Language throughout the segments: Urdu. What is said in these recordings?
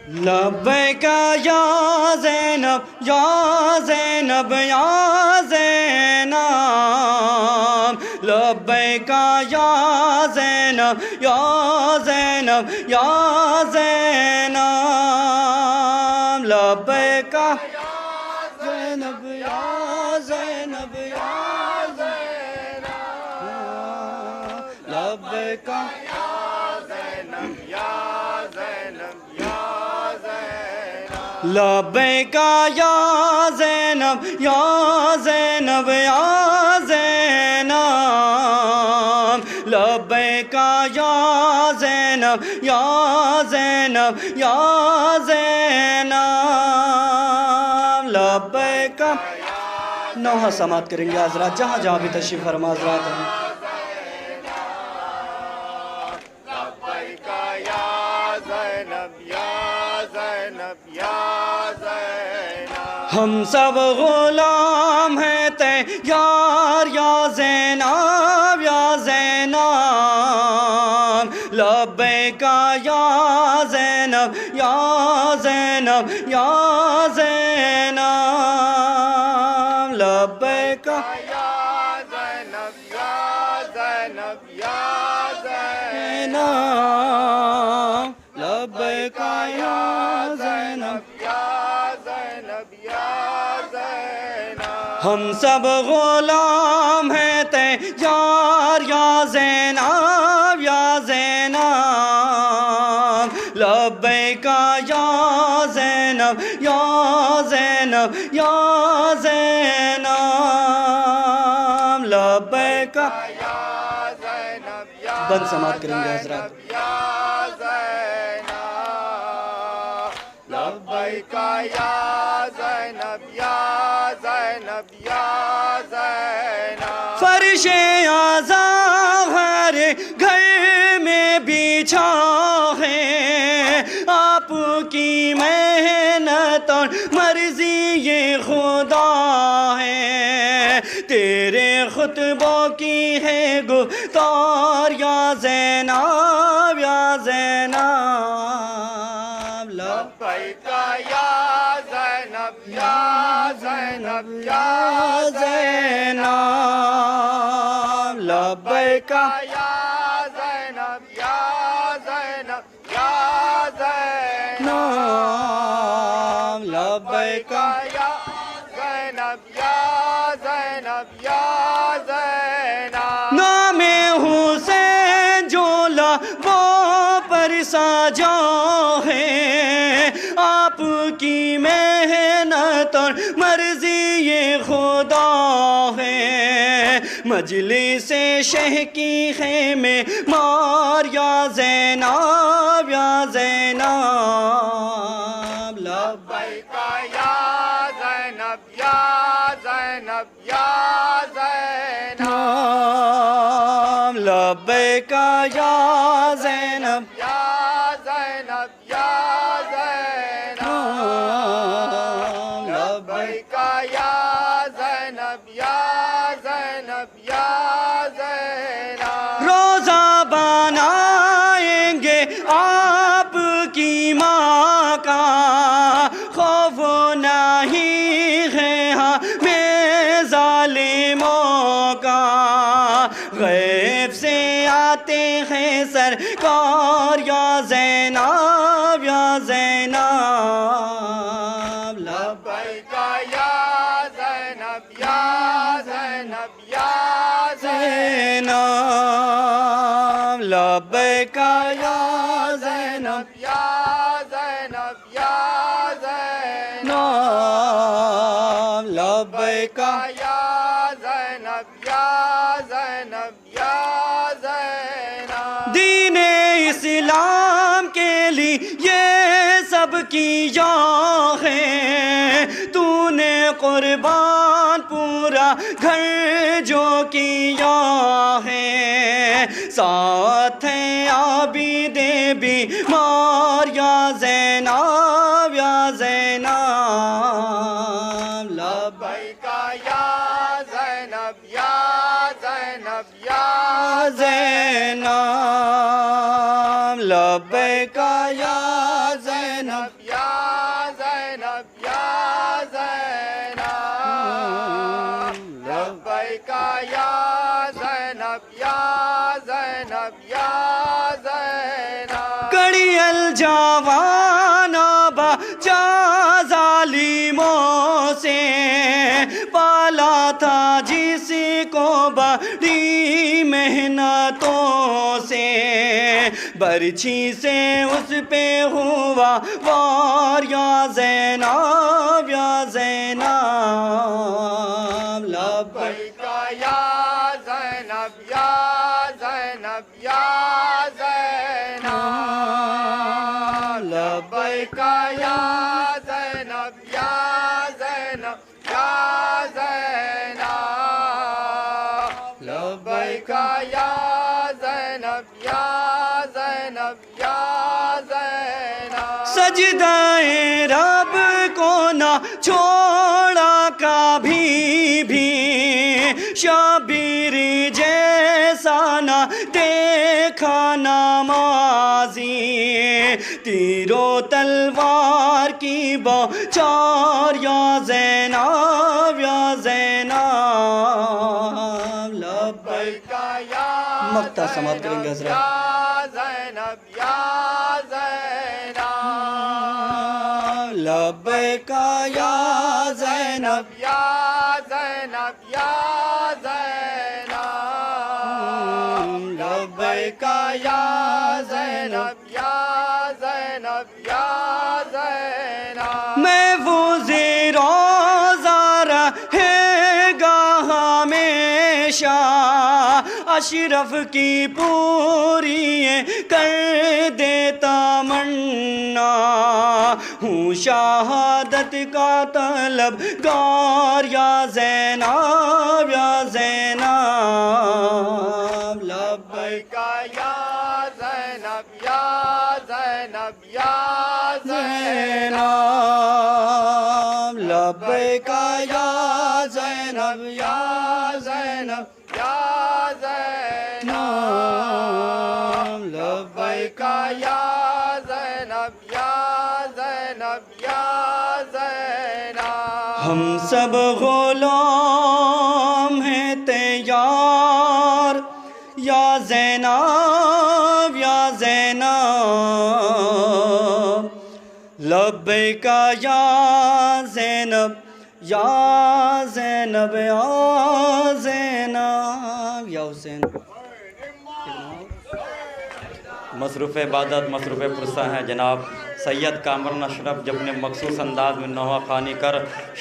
لبیک یا زینب یا زینب یا زینب لبیک یا زینب یا زینب یا زینب لبیک یا زینب یا زینب یا زینب لبیک لبیک یا زینب یا زینب یا زینب لبیک یا زینب یا زینب یا زینب لبیک نوحہ سماعت کریں گے حضرات جہاں جہاں بھی تشریف فرما حضرات ہیں ہم سب غلام ہیں تیار یا زینب یا زینب لبیک یا زینب یا زینب یا زینب لبیک یا زینب یا زینب یا زینب لبیک یا زینب ہم سب غلام ہیں تیار یا زینب یا زینب لبیک یا زینب یا زینب یا زینب لبیک بند سماعت کریں گے حضرات لبیک یا زینب یا زینب یا زینب فرش اعظم ہر گھر میں بچھا ہے آپ کی محنت اور مرضی یہ خدا ہے تیرے خطبوں کی ہے گفتار یا زینب یا زینب لبیک یا زینب یا زینب یا زینب لبیک یا زینب یا زینب یا زینب لبیک یا زینب یا زینب یا زینب نام حسین جو لبوں پر سجا ہے آپ کی محنت اور مرضی یہ خدا ہے مجلس شہ کی خیمے مار یا زینب یا زینب لبیک یا زینب یا زینب یا زینب لبیک یا زینب یا زینب یا زینب لبیک یا زینب یا زینب یا زینب روزہ بنائیں گے آپ کی ماں کا خوف نہیں ہے ہمیں ظالموں کا غیب سے آتے ہیں سرکار یا زینب یا زینب لبیک یا زینب یا زینب یا زینب لبیک یا زینب یا زینب یا زینب لبیک یا زینب یا زینب یا زینب دین اسلام کے لیے سب کیا ہے تو نے قربان پورا گھر جو کیا ہے ساتھ ہے عابد بیمار یا زینب یا زینب لبیک یا زینب یا زینب یا زینب لبیک یا زینب یا زینب یا زینب لبیک یا زینب یا زینب یا زینب کڑی الجوان بچا ظالموں سے پالا تھا جس کو بڑی محنتوں سے برچھی سے اس پہ ہوا وار یا زینب یا زینب لبیک یا زینب یا زینب یا زینب لبیک یا زینب یا زینب یا زینب لبیک یا زینب یا زینب یا زینب سجدائے رب کو نہ چھوڑا کبھی بھی شبیر جیسا نہ دیکھا نمازی تیر و تلوار کی بوچھار یا زینب یا زینب لبیک یا مقطع سماعت کریں گے حضرات یا زینب یا زینب لبیک یا زینب یا زینب یا زینب لبیک یا زینب یا زینب یا زینب محفوظ روزہ رہے گا ہمیشہ اشرف کی پوری کر دیتا منا ہوں شہادت کا طلبگار یا زینب یا زینب لبیک یا زینب یا زینب یا زینب لبیک یا زینب یا زینب یا زینب لبیک یا زینب یا زینب یا زینب ہم سب غلام ہیں تیار یا زینب یا زینب لبیک یا زینب یا زینب یا زینب یا حسین مصروف عبادت مصروف پرسہ ہیں جناب سید کامران اشرف جب نے مخصوص انداز میں نوحہ خوانی کر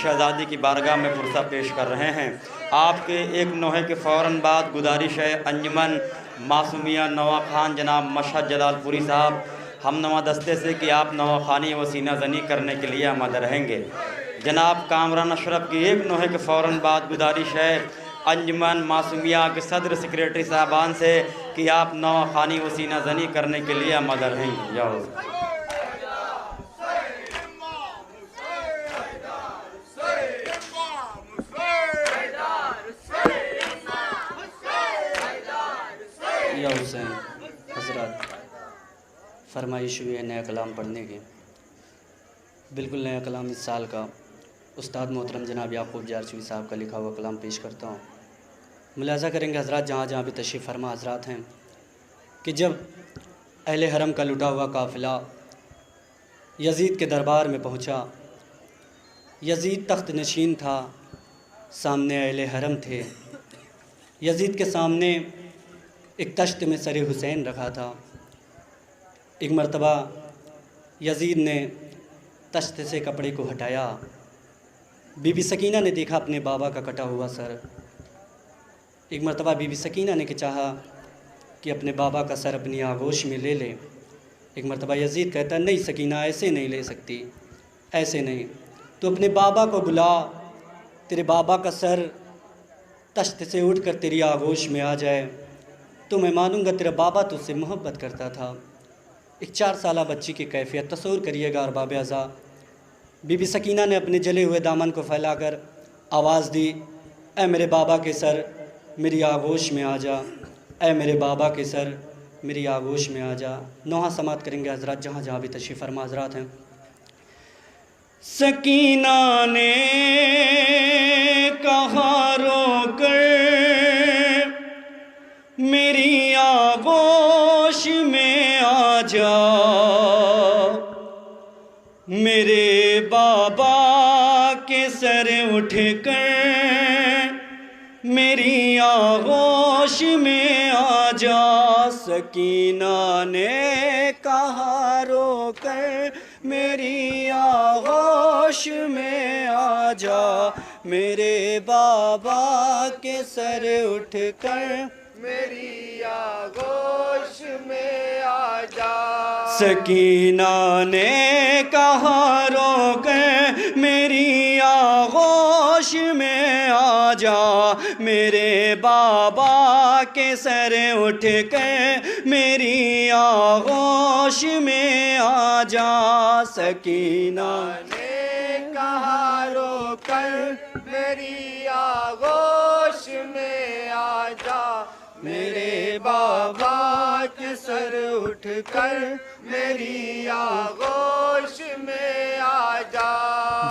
شہزادی کی بارگاہ میں پرسہ پیش کر رہے ہیں۔ آپ کے ایک نوحے کے فوراً بعد گزارش ہے انجمن معصومیہ نوحہ خان جناب مشہد جلال پوری صاحب ہم نوا دستے سے کہ آپ نوحہ خوانی و سینہ زنی کرنے کے لیے آمادہ رہیں گے۔ جناب کامران اشرف کی ایک نوحے کے فوراً بعد گزارش ہے انجمن معصومیہ کے صدر سیکریٹری صاحبان سے کہ آپ نوحہ خوانی و سینہ زنی کرنے کے لیے آمادہ رہیں گے۔ یا یا حسین حضرات فرمائش ہوئی ہے نیا کلام پڑھنے کی۔ بالکل نیا کلام اس سال کا استاد محترم جناب یعقوب جارچوی صاحب کا لکھا ہوا کلام پیش کرتا ہوں۔ ملاحظہ کریں گے حضرات جہاں جہاں بھی تشریف فرما حضرات ہیں کہ جب اہل حرم کا لٹا ہوا قافلہ یزید کے دربار میں پہنچا، یزید تخت نشین تھا، سامنے اہل حرم تھے، یزید کے سامنے ایک تشت میں سر حسین رکھا تھا۔ ایک مرتبہ یزید نے تشت سے کپڑے کو ہٹایا، بی بی سکینہ نے دیکھا اپنے بابا کا کٹا ہوا سر۔ ایک مرتبہ بی بی سکینہ نے چاہا کہ اپنے بابا کا سر اپنی آغوش میں لے لے۔ ایک مرتبہ یزید کہتا ہے نہیں سکینہ ایسے نہیں لے سکتی، ایسے نہیں، تو اپنے بابا کو بلا، تیرے بابا کا سر تشت سے اٹھ کر تیری آغوش میں آ جائے تو میں مانوں گا تیرا بابا تو اس سے محبت کرتا تھا۔ ایک 4 سالہ بچی کی کیفیت تصور کریے گا ارباب اعضاء۔ بی بی سکینہ نے اپنے جلے ہوئے دامن کو پھیلا کر آواز دی، اے میرے بابا کے سر میری آغوش میں آ جا، اے میرے بابا کے سر میری آغوش میں آ جا. نوحہ سماعت کریں گے حضرات جہاں جہاں بھی تشریف فرما حضرات ہیں. سکینہ نے کہا رو کر میری آغوش میں آ جا، میرے بابا کے سر اٹھ کر میری آغوش میں آ جا. سکینہ نے کہا رو کر میری آغوش میں آ جا، میرے بابا کے سر اٹھ کر میری آغوش میں آ جا. سکینہ نے کہا رو کر میری آغوش میں آ جا، میرے بابا کے سر اٹھ کر میری آغوش میں آ جا. سکینہ نے کہا رو کر میری آغوش میں آ جا، میرے بابا کے سر اٹھ کر میری آغوش میں آ جا.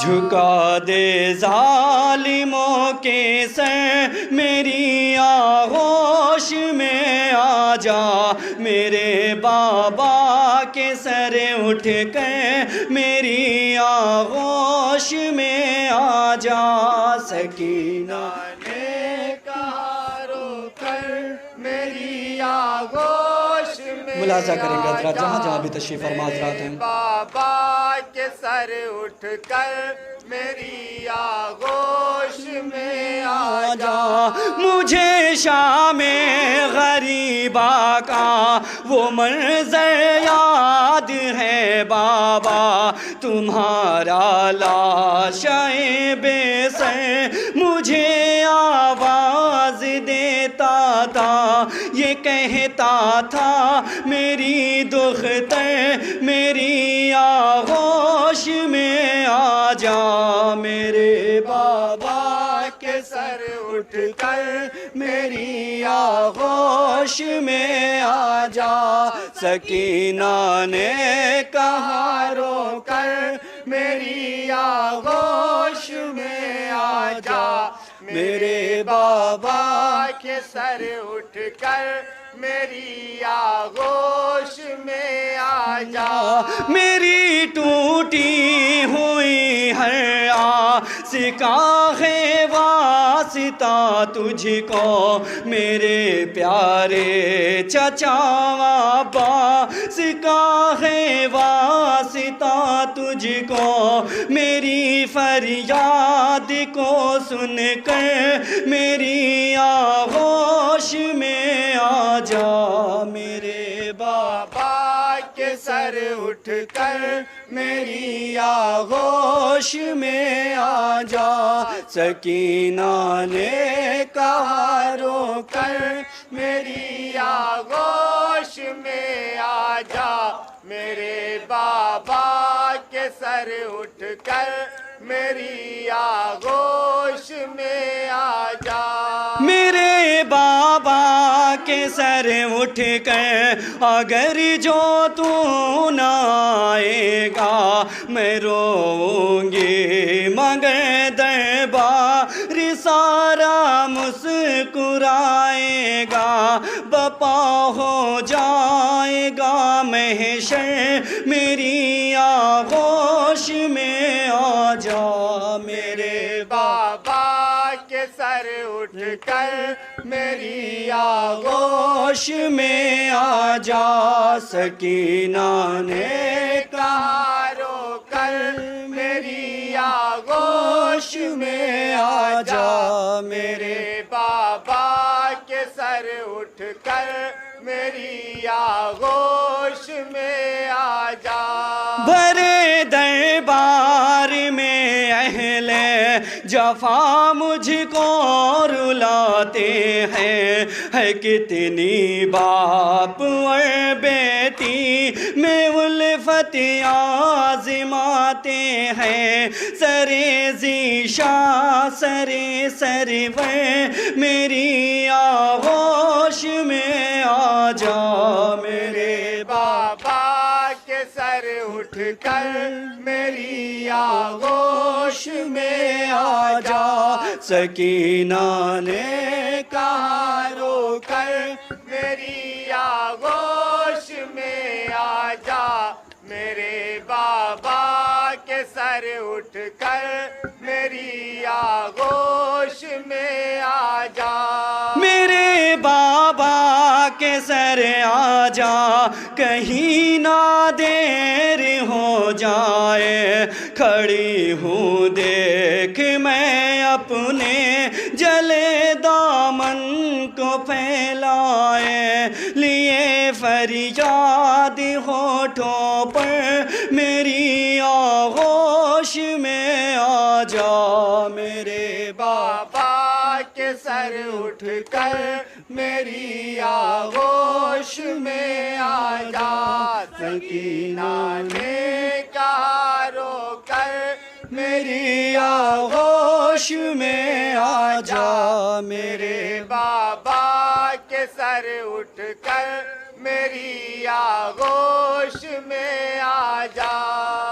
جھکا دے ظالموں کے سر میری آغوش میں آ جا، میرے بابا کے سر اٹھ کر میری آغوش میں آ جا. سکینہ نے کہا رو کر میری آغوش میں ملاحظہ کریں گے حضرات جہاں جہاں بھی تشریف فرما حضرات ہیں. بابا کے سر اٹھ کر میری آغوش میں آ جا. مجھے شام غریبہ کا وہ منظر یاد ہے بابا، تمہارا لاشیں بے سر مجھے آواز دیتا تھا، یہ کہتا تھا میری دختر میری آغوش میں آ جا، میرے بابا کے سر اٹھ کر میری آغوش میں آ جا. سکینہ نے کہا رو کر میری آغوش میں آ جا، میرے بابا کے سر اٹھ کر میری آغوش میں آ جا. میری ٹوٹی ہوئی ہے آس کا ہے واسطہ تجھ کو، میرے پیارے چچا عباس کا ہے واسطہ تجھ کو، میری فریاد کو سن کر میری آغوش میں آ جا، میرے بابا کے سر اٹھ کر میری آغوش میں آ جا. سکینہ نے کہا رو کر میری آغوش میں آ جا، میرے بابا کے سر اٹھ کر میری آغوش میں آ جا. میرے بابا کے سر اٹھ کر اگر جو تو نہ آئے گا میں روؤں گی، مگر دربار سارا مسکرائے گا، بپا ہو جائے گا محشر میری آغوش میں آ جا، میرے بابا کے سر اٹھ کر میری آغوش میں آ جا. سکینہ نے کہا رو کر میری آغوش میں آ جا، میرے بابا کے سر اٹھ کر میری آغوش میں آ جا. بھرے دربار میں اہل جفا مجھ کو رلاتے ہیں، ہے کتنی باپ اور بیٹی میں الفت الفت آزماتے ہیں سرے ذیشاں سرے سرور میری آغوش میں آ جا میرے بابا کے سر اٹھ کر میری آغوش میں آ جا سکینہ نے کہا رو کر میری آغوش میں آ جا میرے بابا کے سر اٹھ کر میری آغوش میں آ جا میرے بابا کے سر آ جا کہیں نہ دیر ہو جائے کھڑی ہوں دیکھ میں اپنے جلے دامن کو پھیلائے لیے فریاد ہونٹوں پر میری آغوش میں آ جا میرے بابا کے سر اٹھ کر میری آغوش میں آ جا سکینہ نے کہا رو کر میری آغوش میں آ جا میرے بابا کے سر اٹھ کر میری آغوش میں آ جا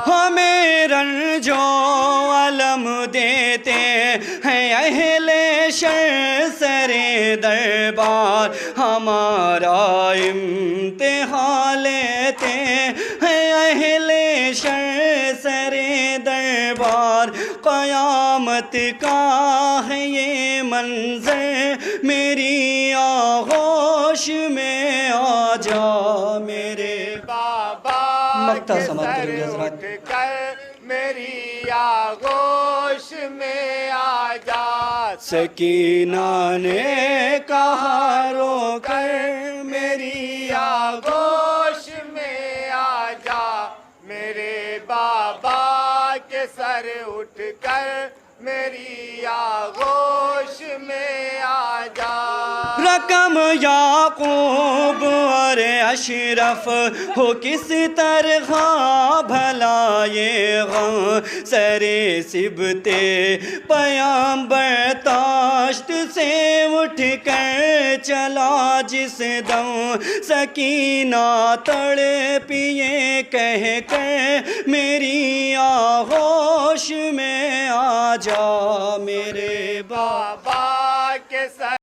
ہمیں رنج و علم دیتے ہیں اہل شر سرے دربار ہمارا امتحان لیتے ہیں اہل شر سرے دربار قیامت کا ہے یہ منظر میری آغوش میں آ جا میرے بابا مقطع کے سماعت سر کریں گے حضرات۔ اٹھ کر میری آغوش میں آ جا سکینہ نے کہا رو کر میری آغوش میں آ جا میرے بابا کے سر اٹھ کر میری آغوش میں آ جا رقم یعقوب اور اشرف ہو کس طرح بھلا یہ غم سرے سبتے پیامبر تاشت سے اٹھ کر چلا جس دم سکینہ تڑپیے کہہ کر میری آغوش میں آ جا میرے بابا